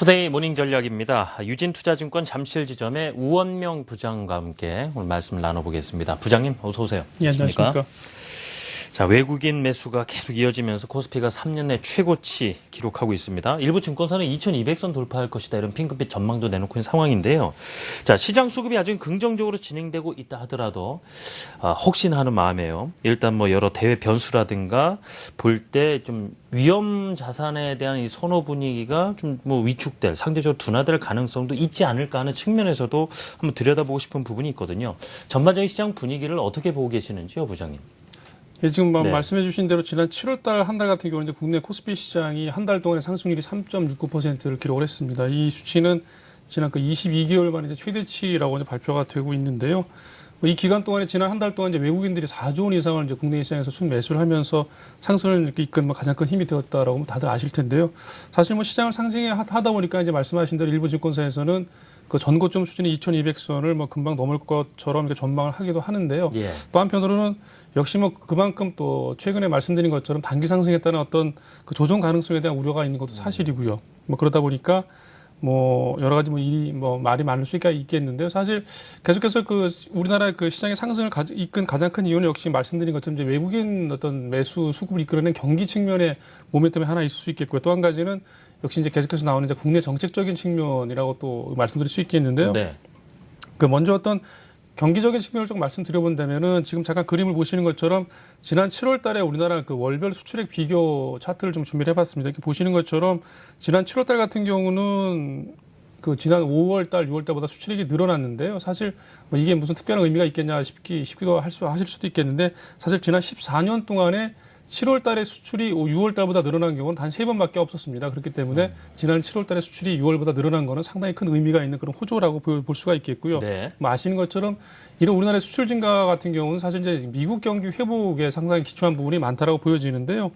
투데이 모닝 전략입니다. 유진투자증권 잠실지점의 우원명 부장과 함께 오늘 말씀을 나눠보겠습니다. 부장님 어서 오세요. 네, 안녕하십니까. 자, 외국인 매수가 계속 이어지면서 코스피가 3년 내 최고치 기록하고 있습니다. 일부 증권사는 2200선 돌파할 것이다 이런 핑크빛 전망도 내놓고 있는 상황인데요. 자, 시장 수급이 아주 긍정적으로 진행되고 있다 하더라도 혹시나 하는 마음에요. 일단 뭐 여러 대외 변수라든가 볼 때 좀 위험 자산에 대한 이 선호 분위기가 좀 뭐 위축될, 상대적으로 둔화될 가능성도 있지 않을까 하는 측면에서도 한번 들여다보고 싶은 부분이 있거든요. 전반적인 시장 분위기를 어떻게 보고 계시는지요, 부장님? 예, 지금 말씀해 주신 대로 지난 7월 달 한 달 같은 경우는 이제 국내 코스피 시장이 한 달 동안의 상승률이 3.69%를 기록을 했습니다. 이 수치는 지난 그 22개월 만에 이제 최대치라고 이제 발표가 되고 있는데요. 이 기간 동안에 지난 한 달 동안 이제 외국인들이 4조 원 이상을 이제 국내 시장에서 순매수를 하면서 상승을 이끈 가장 큰 힘이 되었다라고 다들 아실 텐데요. 사실 뭐 시장을 상승하다 보니까 이제 말씀하신 대로 일부 증권사에서는 그 전고점 수준이 2,200선을 뭐 금방 넘을 것처럼 이렇게 전망을 하기도 하는데요. 예. 또 한편으로는 역시 뭐 그만큼 또 최근에 말씀드린 것처럼 단기 상승에 따른 어떤 그 조정 가능성에 대한 우려가 있는 것도 사실이고요. 뭐 그러다 보니까 뭐 여러 가지 뭐 일이 뭐 말이 많을 수 있겠는데요. 사실 계속해서 그 우리나라 그 시장의 상승을 이끈 가장 큰 이유는 역시 말씀드린 것처럼 이제 외국인 어떤 매수 수급을 이끌어낸 경기 측면의 모멘텀이 하나 있을 수 있겠고요. 또 한 가지는 역시 이제 계속해서 나오는 이제 국내 정책적인 측면이라고 또 말씀드릴 수 있겠는데요. 네. 그 먼저 어떤 경기적인 측면을 좀 말씀드려본다면은 지금 잠깐 그림을 보시는 것처럼 지난 7월 달에 우리나라 그 월별 수출액 비교 차트를 좀 준비를 해봤습니다. 이렇게 보시는 것처럼 지난 7월 달 같은 경우는 그 지난 5월 달, 6월 달보다 수출액이 늘어났는데요. 사실 뭐 이게 무슨 특별한 의미가 있겠냐 싶기도 하실 수도 있겠는데 사실 지난 14년 동안에 7월 달에 수출이 6월 달보다 늘어난 경우는 단 3번밖에 없었습니다. 그렇기 때문에 지난 7월 달에 수출이 6월보다 늘어난 거는 상당히 큰 의미가 있는 그런 호조라고 볼 수가 있겠고요. 네. 뭐 아시는 것처럼 이런 우리나라의 수출 증가 같은 경우는 사실 이제 미국 경기 회복에 상당히 기초한 부분이 많다라고 보여지는데요.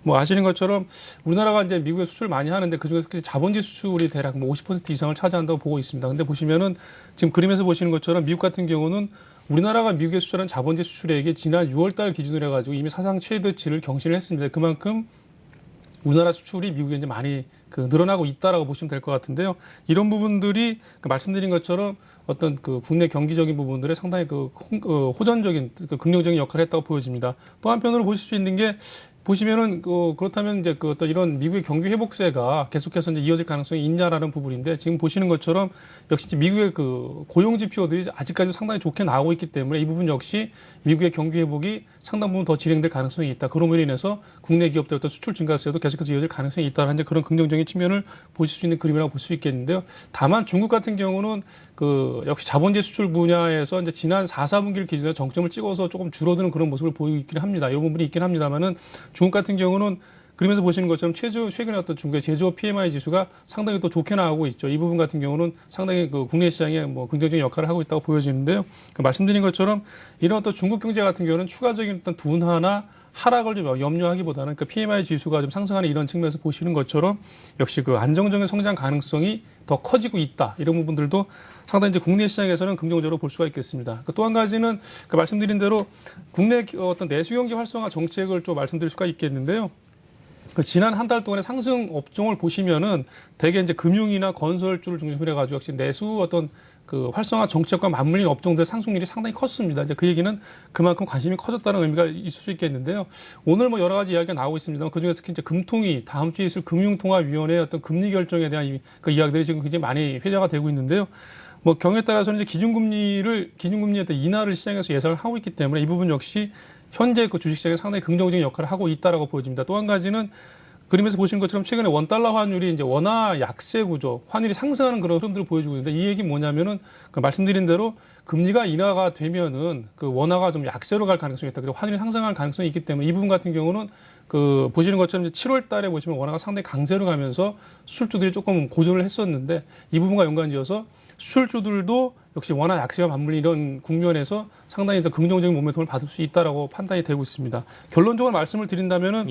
뭐 아시는 것처럼 우리나라가 이제 미국에 수출 많이 하는데 그중에서 자본지 수출이 대략 뭐 50% 이상을 차지한다고 보고 있습니다. 근데 보시면은 지금 그림에서 보시는 것처럼 미국 같은 경우는 우리나라가 미국에 수출한 자본지 수출액이 지난 6월 달 기준으로 해가지고 이미 사상 최대치를 경신을 했습니다. 그만큼 우리나라 수출이 미국에 이제 많이 늘어나고 있다라고 보시면 될 것 같은데요. 이런 부분들이 말씀드린 것처럼 어떤 그 국내 경기적인 부분들에 상당히 호전적인 긍정적인 역할을 했다고 보여집니다. 또 한편으로 보실 수 있는 게 보시면은 그렇다면 이제 어떤 이런 미국의 경기 회복세가 계속해서 이제 이어질 가능성이 있냐라는 부분인데 지금 보시는 것처럼 역시 이제 미국의 그 고용 지표들이 아직까지 상당히 좋게 나오고 있기 때문에 이 부분 역시 미국의 경기 회복이 상당 부분 더 진행될 가능성이 있다. 그럼으로 인해서 국내 기업들 어떤 수출 증가세도 계속해서 이어질 가능성이 있다는 이제 그런 긍정적인 측면을 보실 수 있는 그림이라고 볼 수 있겠는데요. 다만 중국 같은 경우는 역시 자본재 수출 분야에서 이제 지난 4, 4분기를 기준으로 정점을 찍어서 조금 줄어드는 그런 모습을 보이고 있긴 합니다. 이런 부분이 있긴 합니다만은 중국 같은 경우는 그러면서 보시는 것처럼 최근에 어떤 중국의 제조업 PMI 지수가 상당히 또 좋게 나오고 있죠. 이 부분 같은 경우는 상당히 국내 시장에 뭐 긍정적인 역할을 하고 있다고 보여지는데요. 말씀드린 것처럼 이런 어떤 중국 경제 같은 경우는 추가적인 어떤 둔화나 하락을 좀 염려하기보다는 PMI 지수가 좀 상승하는 이런 측면에서 보시는 것처럼 역시 안정적인 성장 가능성이 더 커지고 있다. 이런 부분들도 상당히 이제 국내 시장에서는 긍정적으로 볼 수가 있겠습니다. 또 한 가지는 말씀드린 대로 국내 어떤 내수 경기 활성화 정책을 좀 말씀드릴 수가 있겠는데요. 지난 한 달 동안의 상승 업종을 보시면은 대개 이제 금융이나 건설주를 중심으로 해가지고 역시 내수 어떤 활성화 정책과 맞물린 업종들의 상승률이 상당히 컸습니다. 이제 그 얘기는 그만큼 관심이 커졌다는 의미가 있을 수 있겠는데요. 오늘 뭐 여러 가지 이야기가 나오고 있습니다만 그중에 특히 이제 금통위 다음 주에 있을 금융통화위원회의 어떤 금리 결정에 대한 이야기들이 지금 굉장히 많이 회자가 되고 있는데요. 뭐 경우에 따라서는 이제 기준금리의 어떤 인하를 시장에서 예상을 하고 있기 때문에 이 부분 역시 현재 주식시장에 상당히 긍정적인 역할을 하고 있다라고 보여집니다. 또 한 가지는 그림에서 보시는 것처럼 최근에 원달러 환율이 이제 원화 약세 구조, 환율이 상승하는 그런 흐름들을 보여주고 있는데 이 얘기 뭐냐면은 말씀드린 대로 금리가 인하가 되면은 원화가 좀 약세로 갈 가능성이 있다. 그래서 환율이 상승할 가능성이 있기 때문에 이 부분 같은 경우는 보시는 것처럼 이제 7월 달에 보시면 원화가 상당히 강세로 가면서 수출주들이 조금 고전을 했었는데 이 부분과 연관지어서 수출주들도 역시 원화 약세와 맞물린 이런 국면에서 상당히 더 긍정적인 모멘텀을 받을 수 있다라고 판단이 되고 있습니다. 결론적으로 말씀을 드린다면은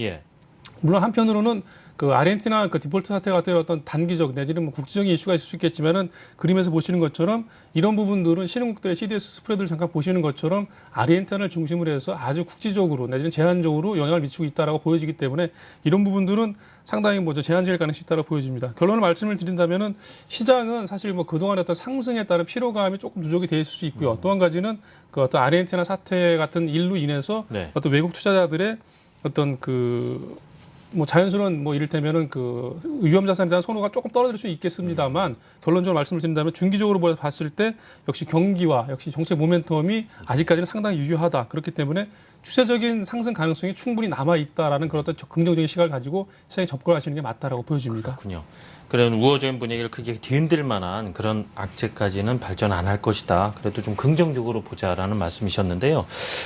물론 한편으로는 그 아르헨티나 그 디폴트 사태 같은 어떤 단기적 내지는 뭐 국지적인 이슈가 있을 수 있겠지만은 그림에서 보시는 것처럼 이런 부분들은 신흥국들의 CDS 스프레드를 잠깐 보시는 것처럼 아르헨티나를 중심으로 해서 아주 국지적으로 내지는 제한적으로 영향을 미치고 있다라고 보여지기 때문에 이런 부분들은 상당히 뭐죠 제한적일 가능성이 있다고 보여집니다. 결론을 말씀을 드린다면은 시장은 사실 뭐 그동안의 어떤 상승에 따른 피로감이 조금 누적이 돼 있을 수 있고요. 또 한 가지는 그 어떤 아르헨티나 사태 같은 일로 인해서 네. 어떤 외국 투자자들의 어떤 그 뭐 자연스러운 뭐 이를테면은 그 위험 자산에 대한 선호가 조금 떨어질 수 있겠습니다만 결론적으로 말씀을 드린다면 중기적으로 봤을 때 역시 경기와 역시 정책 모멘텀이 아직까지는 상당히 유효하다. 그렇기 때문에 추세적인 상승 가능성이 충분히 남아 있다라는 그런 어떤 긍정적인 시각을 가지고 시장에 접근하시는 게 맞다라고 보여집니다. 그렇군요. 그런 우호적인 분위기를 크게 뒤흔들 만한 그런 악재까지는 발전 안 할 것이다. 그래도 좀 긍정적으로 보자라는 말씀이셨는데요.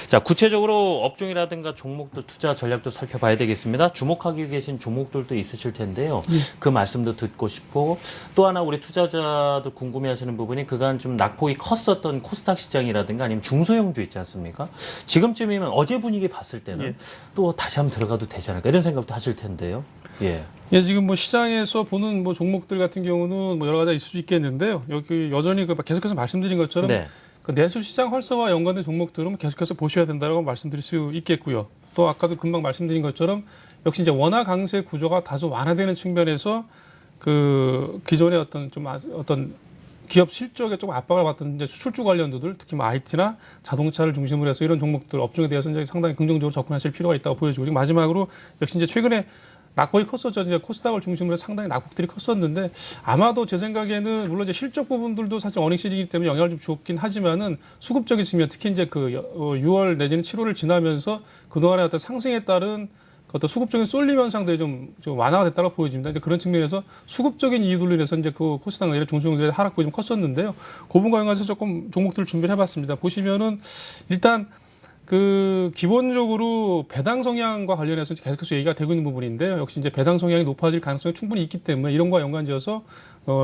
자, 구체적으로 업종이라든가 종목들 투자 전략도 살펴봐야 되겠습니다. 주목하고 계신 종목들도 있으실 텐데요. 그 말씀도 듣고 싶고 또 하나 우리 투자자도 궁금해하시는 부분이 그간 좀 낙폭이 컸었던 코스닥 시장이라든가 아니면 중소형주 있지 않습니까? 지금쯤이면 어제 분위기 봤을 때는 또 다시 한번 들어가도 되지 않을까 이런 생각도 하실 텐데요. 예. 예, 지금 뭐 시장에서 보는 뭐 종목들 같은 경우는 뭐 여러 가지 있을 수 있겠는데요. 여기 여전히 그 계속해서 말씀드린 것처럼 네. 그 내수 시장 활성화 연관된 종목들은 계속해서 보셔야 된다고 말씀드릴 수 있겠고요. 또 아까도 금방 말씀드린 것처럼 역시 이제 원화 강세 구조가 다소 완화되는 측면에서 그 기존의 어떤 좀 어떤 기업 실적에 조금 압박을 받던 이제 수출주 관련주들 특히 뭐 IT나 자동차를 중심으로 해서 이런 종목들 업종에 대해서 이제 상당히 긍정적으로 접근하실 필요가 있다고 보여지고 그리고 마지막으로 역시 이제 최근에 낙폭이 컸었죠. 이제 코스닥을 중심으로 해서 상당히 낙폭들이 컸었는데 아마도 제 생각에는 물론 이제 실적 부분들도 사실 어닝 시즌이기 때문에 영향을 좀 주었긴 하지만은 수급적인 측면 특히 이제 그 6월 내지는 7월을 지나면서 그동안의 어떤 상승에 따른 어떤 수급적인 쏠림 현상들이 좀 완화가 됐다고 보여집니다. 이제 그런 측면에서 수급적인 이유들로 인해서 이제 그 코스닥 내지는 중소형들의 하락폭이 좀 컸었는데요. 그 부분과 연관해서 조금 종목들을 준비를 해봤습니다. 보시면은 일단 그 기본적으로 배당 성향과 관련해서 계속해서 얘기가 되고 있는 부분인데요. 역시 이제 배당 성향이 높아질 가능성이 충분히 있기 때문에 이런 거와 연관지어서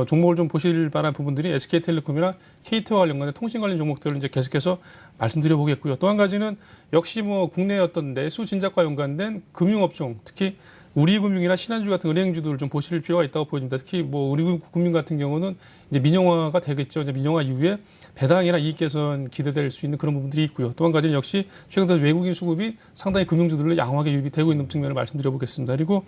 종목을 좀 보실 만한 부분들이 SK텔레콤이나 KT와 연관된 통신 관련 종목들을 이제 계속해서 말씀드려 보겠고요. 또 한 가지는 역시 뭐 국내 어떤 내수 진작과 연관된 금융업종, 특히 우리금융이나 신한주 같은 은행주들을 좀 보실 필요가 있다고 보여집니다. 특히 뭐 우리금융 같은 경우는 이제 민영화가 되겠죠. 이제 민영화 이후에 배당이나 이익 개선 기대될 수 있는 그런 부분들이 있고요. 또 한 가지는 역시 최근 들어 외국인 수급이 상당히 금융주들로 양호하게 유입이 되고 있는 측면을 말씀드려 보겠습니다. 그리고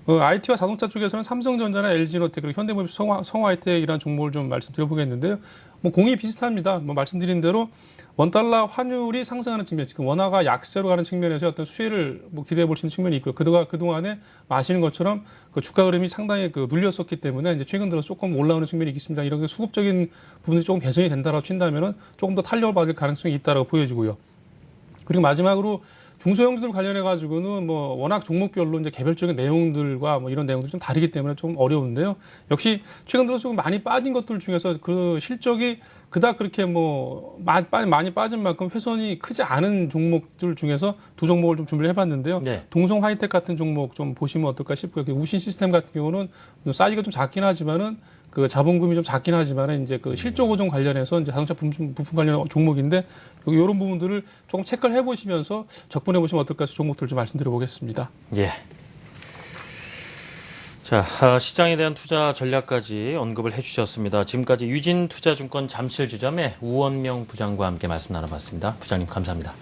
IT와 자동차 쪽에서는 삼성전자나 LG노텍 그리고 현대모비 성화이텍이라는 종목을 좀 말씀드려 보겠는데요. 뭐 공이 비슷합니다. 뭐 말씀드린 대로 원달러 환율이 상승하는 측면, 지금 원화가 약세로 가는 측면에서 어떤 수혜를 뭐 기대해 볼 수 있는 측면이 있고요. 그동안에 아시는 것처럼 그 주가 흐름이 상당히 그 눌렸었기 때문에 이제 최근 들어 조금 올라오는 측면이 있습니다. 이런 수급적인 부분이 조금 개선이 된다라고 친다면은 조금 더 탄력을 받을 가능성이 있다라고 보여지고요. 그리고 마지막으로 중소형주들 관련해 가지고는 뭐 워낙 종목별로 이제 개별적인 내용들과 뭐 이런 내용들이 좀 다르기 때문에 좀 어려운데요. 역시 최근 들어 조금 많이 빠진 것들 중에서 그 실적이 그닥 그렇게 뭐 많이 빠진 만큼 훼손이 크지 않은 종목들 중에서 두 종목을 좀 준비를 해봤는데요. 네. 동성 하이텍 같은 종목 좀 보시면 어떨까 싶고요. 우신 시스템 같은 경우는 사이즈가 좀 작긴 하지만은 그 자본금이 좀 작긴 하지만은 이제 그 실적 오종 관련해서 이제 자동차 부품 관련 종목인데 여기 이런 부분들을 조금 체크를 해보시면서 접근해 보시면 어떨까 해서 종목들 좀 말씀드려 보겠습니다. 예. 자, 시장에 대한 투자 전략까지 언급을 해주셨습니다. 지금까지 유진투자증권 잠실지점의 우원명 부장과 함께 말씀 나눠봤습니다. 부장님 감사합니다.